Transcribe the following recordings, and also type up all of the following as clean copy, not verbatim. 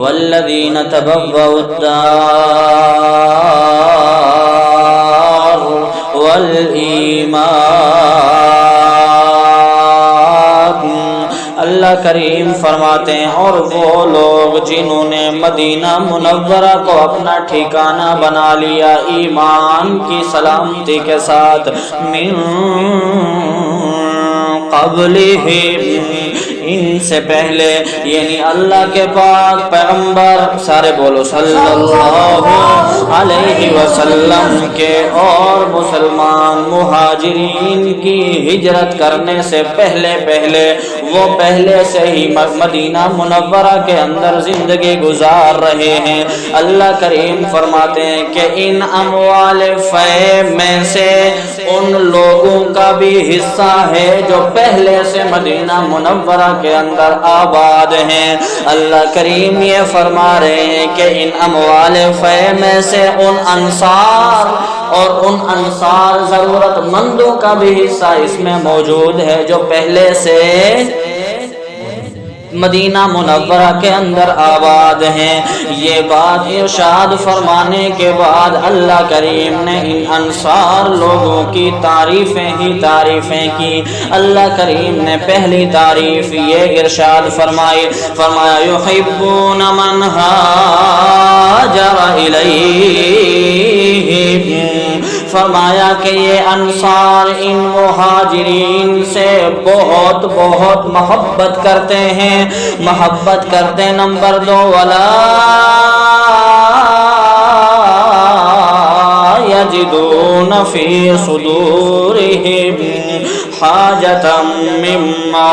والذین تبوؤا الدار والایمان، اللہ کریم فرماتے ہیں اور وہ لوگ جنہوں نے مدینہ منورہ کو اپنا ٹھکانہ بنا لیا ایمان کی سلامتی کے ساتھ، من قبلہم، ان سے پہلے، یعنی اللہ کے پاک پیغمبر، سارے بولو صلی اللہ علیہ وسلم کے، اور مسلمان مہاجرین کی ہجرت کرنے سے پہلے وہ پہلے سے ہی مدینہ منورہ کے اندر زندگی گزار رہے ہیں۔ اللہ کریم فرماتے ہیں کہ ان اموال فے میں سے ان لوگوں کا بھی حصہ ہے جو پہلے سے مدینہ منورہ کے اندر آباد ہیں۔ اللہ کریم یہ فرما رہے ہیں کہ ان اموال فے میں سے ان انصار اور ان انصار ضرورت مندوں کا بھی حصہ اس میں موجود ہے جو پہلے سے مدینہ منورہ کے اندر آباد ہیں۔ یہ بات ارشاد فرمانے کے بعد اللہ کریم نے ان انصار لوگوں کی تعریفیں کی۔ اللہ کریم نے پہلی تعریف یہ ارشاد فرمایا یحبون من ہاجر الیہم، فرمایا کہ یہ انصار ان مہاجرین سے بہت محبت کرتے ہیں۔ نمبر 2، ولا یجدون فی صدورہم حاجۃ مما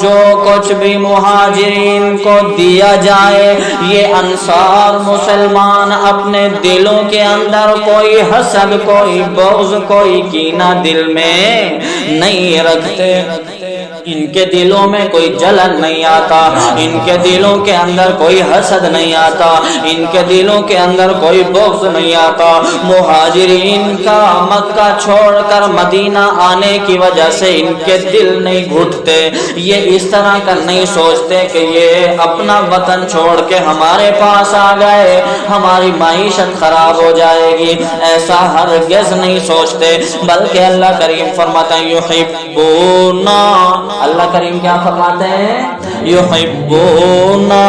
جو کچھ بھی مہاجرین کو دیا جائے، یہ انصار مسلمان اپنے دلوں کے اندر کوئی حسد، کوئی بغض، کوئی کینہ دل میں نہیں رکھتے۔ ان کے دلوں میں کوئی جلن نہیں آتا، ان کے دلوں کے اندر کوئی حسد نہیں آتا، ان کے دلوں کے اندر کوئی بغض نہیں آتا۔ مہاجرین کا مکہ چھوڑ کر مدینہ آنے کی وجہ سے ان کے دل نہیں گھٹتے، یہ اس طرح کا نہیں سوچتے کہ یہ اپنا وطن چھوڑ کے ہمارے پاس آ گئے، ہماری معیشت خراب ہو جائے گی، ایسا ہرگز نہیں سوچتے، بلکہ اللہ کریم فرماتا ہے یحبونا، اللہ کریم کیا فرماتے ہیں؟ یحبونا،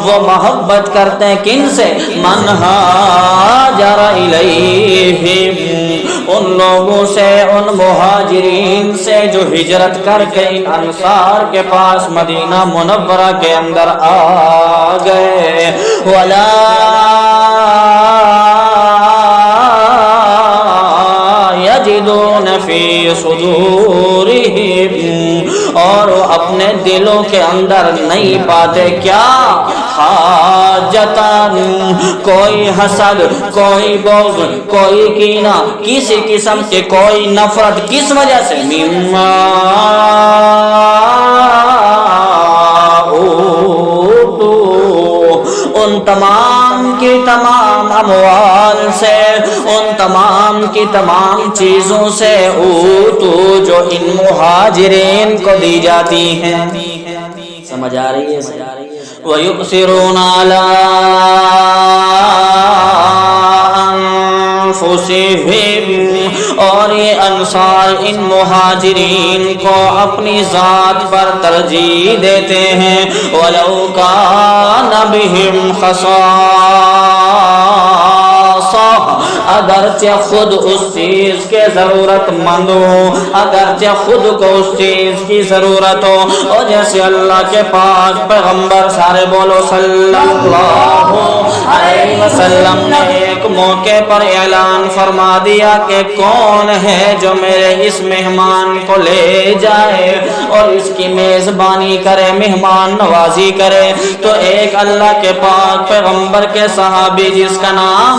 وہ محبت کرتے ہیں کن سے؟ من ہاجر الیہم، ان لوگوں سے، ان مہاجرین سے جو ہجرت کر کے ان انصار کے پاس مدینہ منورہ کے اندر آ گئے۔ ولا یجدون فی صدورہم، اور وہ اپنے دلوں کے اندر نہیں پاتے کیا؟ حاجتاً، کوئی حسد، کوئی بغض، کوئی کینہ، کسی قسم کے کوئی نفرت، کس وجہ سے؟ مما ان تمام کی تمام اموال سے، ان تمام کی تمام چیزوں سے، اوتو، جو ان مہاجرین کو دی جاتی ہیں۔ سمجھ آ رہی ہے؟ وَيُؤْثِرُونَ عَلَىٰ أَنفُسِهِمْ، اور یہ انصار ان مہاجرین کو اپنی ذات پر ترجیح دیتے ہیں۔ وَلَوْ كَانَ بِهِمْ خَصَاصَةٌ، اگرچہ خود اس چیز کے ضرورت مند ہو، اگرچہ خود کو اس چیز کی ضرورت ہو، اور جیسے اللہ کے پاک پیغمبر، سارے بولو صلی اللہ علیہ وسلم نے ایک موقع پر اعلان فرما دیا کہ کون ہے جو میرے اس مہمان کو لے جائے اور اس کی میزبانی کرے، مہمان نوازی کرے، تو ایک اللہ کے پاک پیغمبر کے صحابی جس کا نام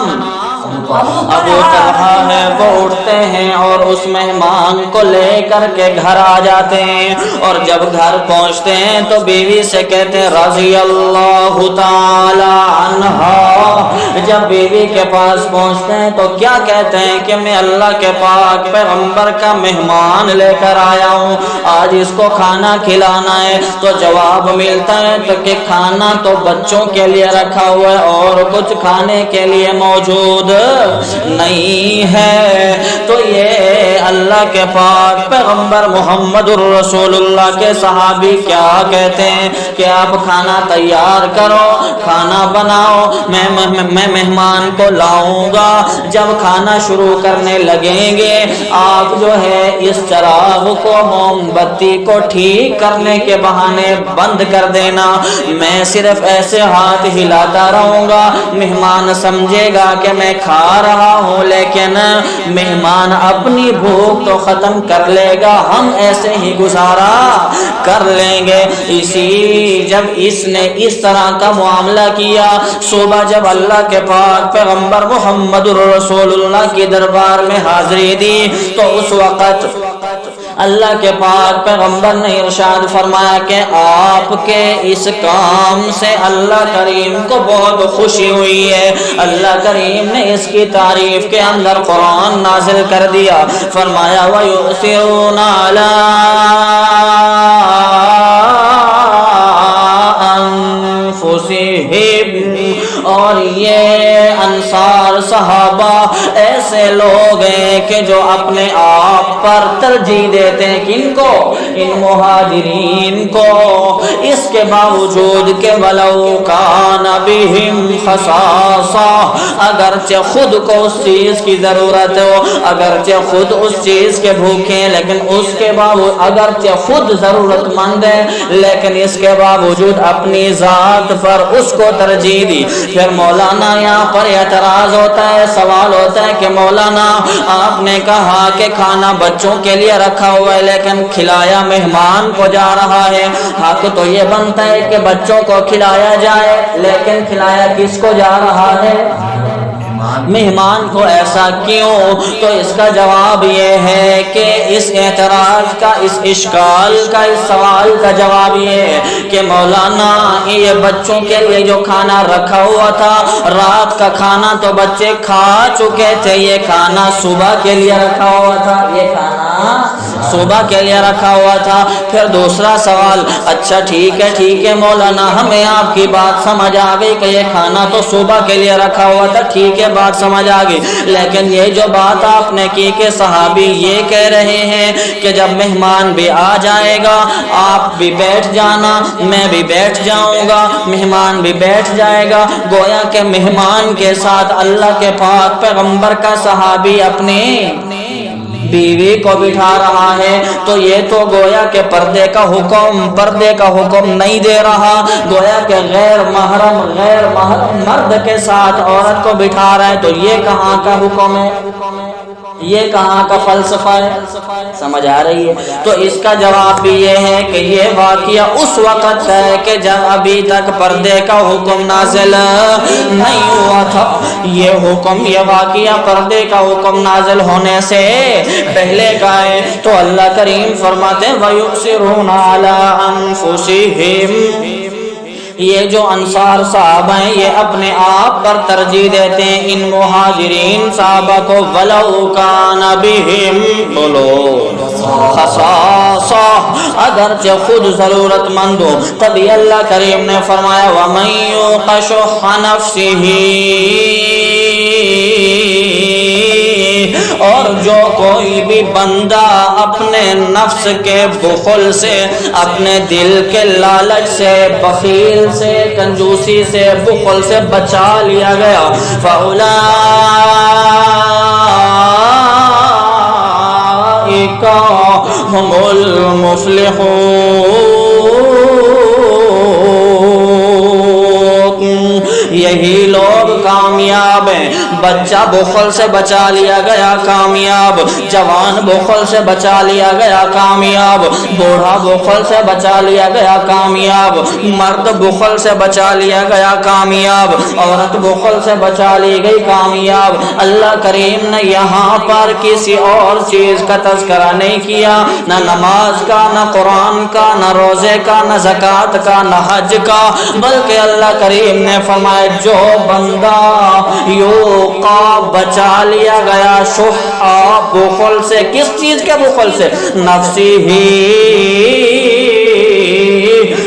ابو طلحہ ہے وہ اٹھتے ہیں اور اس مہمان کو لے کر کے گھر آ جاتے ہیں، اور جب گھر پہنچتے ہیں تو بیوی سے کہتے ہیں رضی اللہ تعالی عنہا۔ جب بیوی کے پاس پہنچتے ہیں تو کیا کہتے ہیں کہ میں اللہ کے پاک پیغمبر کا مہمان لے کر آیا ہوں، آج اس کو کھانا کھلانا ہے۔ تو جواب ملتا ہے تو کہ کھانا تو بچوں کے لیے رکھا ہوا ہے اور کچھ کھانے کے لیے موجود نہیں ہے۔ تو یہ اللہ کے پاک پیغمبر محمد الرسول اللہ کے صحابی کیا کہتے ہیں کہ آپ کھانا تیار کرو، کھانا بناؤ، میں مہمان کو لاؤں گا۔ جب کھانا شروع کرنے لگیں گے آپ جو ہے اس چراغ کو، موم بتی کو ٹھیک کرنے کے بہانے بند کر دینا، میں صرف ایسے ہاتھ ہلاتا رہوں گا، مہمان سمجھے گا کہ میں کھا رہا ہوں لیکن مہمان اپنی بھوک تو ختم کر لے گا، ہم ایسے ہی گزارا کر لیں گے۔ اسی جب اس نے اس طرح کا معاملہ کیا، صبح جب اللہ کے پاک پیغمبر محمد الرسول اللہ کی دربار میں حاضری دی تو اس وقت اللہ کے پاک پیغمبر نے ارشاد فرمایا کہ آپ کے اس کام سے اللہ کریم کو بہت خوشی ہوئی ہے۔ اللہ کریم نے اس کی تعریف کے اندر قرآن نازل کر دیا، فرمایا وَيُؤْثِرُونَ عَلَىٰ أَنفُسِهِمْ، اور یہ انصار صحابہ ایسے لوگ ہیں کہ جو اپنے آپ پر ترجیح دیتے ہیں، کن کو؟ ان مہاجرین کو، اس کے باوجود کہ وَلَوْ كَانَ بِهِمْ خَصَاصَةٌ، اگرچہ خود کو اس چیز کی ضرورت ہو، اگرچہ خود اس چیز کے بھوکے ہیں، لیکن اس کے باوجود اگرچہ خود ضرورت مند ہے لیکن اس کے باوجود اپنی ذات پر اس کو ترجیح دی۔ پھر مولانا یہاں پر اعتراض ہوتا ہے، سوال ہوتا ہے کہ مولانا آپ نے کہا کہ کھانا بچوں کے لیے رکھا ہوا ہے لیکن کھلایا مہمان کو جا رہا ہے، حق تو یہ بنتا ہے کہ بچوں کو کھلایا جائے، لیکن کھلایا کس کو جا رہا ہے؟ مہمان کو۔ ایسا کیوں؟ تو اس کا جواب یہ ہے کہ اس اعتراض کا، اس اشکال کا، اس سوال کا جواب یہ ہے کہ مولانا یہ بچوں کے لیے جو کھانا رکھا ہوا تھا، رات کا کھانا تو بچے کھا چکے تھے، یہ کھانا صبح کے لیے رکھا ہوا تھا، یہ کھانا صبح کے لیے رکھا ہوا تھا۔ پھر دوسرا سوال، اچھا ٹھیک ہے مولانا ہمیں آپ کی بات سمجھ آ گئی کہ یہ کھانا تو صبح کے لیے رکھا ہوا تھا، ٹھیک ہے بات سمجھ آ گئی، لیکن یہ جو بات آپ نے کی کہ صحابی یہ کہہ رہے ہیں کہ جب مہمان بھی آ جائے گا آپ بھی بیٹھ جانا، میں بھی بیٹھ جاؤں گا، مہمان بھی بیٹھ جائے گا، گویا کہ مہمان کے ساتھ اللہ کے پاک پیغمبر کا صحابی اپنے بیوی کو بٹھا رہا ہے، تو یہ تو گویا کہ پردے کا حکم نہیں دے رہا، گویا کہ غیر محرم مرد کے ساتھ عورت کو بٹھا رہا ہے، تو یہ کہاں کا حکم ہے؟ یہ کہاں کا فلسفہ ہے؟ سمجھ آ رہی ہے؟ تو اس کا جواب بھی یہ ہے کہ یہ واقعہ اس وقت ہے کہ جب ابھی تک پردے کا حکم نازل نہیں ہوا تھا، یہ واقعہ پردے کا حکم نازل ہونے سے پہلے کا ہے۔ تو اللہ کریم فرماتے ہیں وَيُؤْثِرُونَ عَلَىٰ أَنفُسِهِمْ، یہ جو انصار صحابہ ہیں یہ اپنے آپ پر ترجیح دیتے ہیں ان مہاجرین صحابہ کو، وَلَوْ كَانَ بِهِمْ، بولو خَصَاصَةٌ، اگرچہ خود ضرورت مند ہو۔ تبھی اللہ کریم نے فرمایا وَمَن يُوقَ شُحَّ نَفْسِهِ، اور جو کوئی بھی بندہ اپنے نفس کے بخل سے، اپنے دل کے لالچ سے، بخیل سے، کنجوسی سے، بخل سے بچا لیا گیا، فَأُولَئِكَ هُمُ الْمُفْلِحُونَ، یہ یہی لوگ کامیاب ہیں۔ بچہ بخل سے بچا لیا گیا کامیاب، جوان بخل سے بچا لیا گیا کامیاب، بوڑھا بخل سے بچا لیا گیا کامیاب، مرد بخل سے بچا لیا گیا کامیاب، عورت بخل سے بچا لی گئی کامیاب۔ اللہ کریم نے یہاں پر کسی اور چیز کا تذکرہ نہیں کیا، نہ نماز کا، نہ قرآن کا، نہ روزے کا، نہ زکوٰۃ کا، نہ حج کا، بلکہ اللہ کریم نے فرمایا جو بندہ یوقا بچا لیا گیا شحا بخل سے۔ کس چیز کے بخل سے؟ نفسی ہی،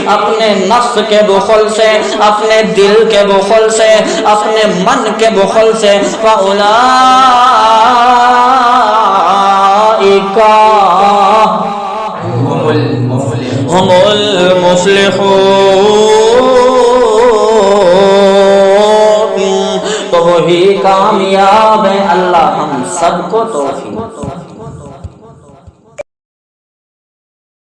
اپنے نفس کے بخل سے، اپنے دل کے بخل سے، اپنے من کے بخل سے، فَأُولَٰئِکَ ہم المفلحون، تو وہی کامیاب ہیں۔ اللہ ہم سب کو توفیق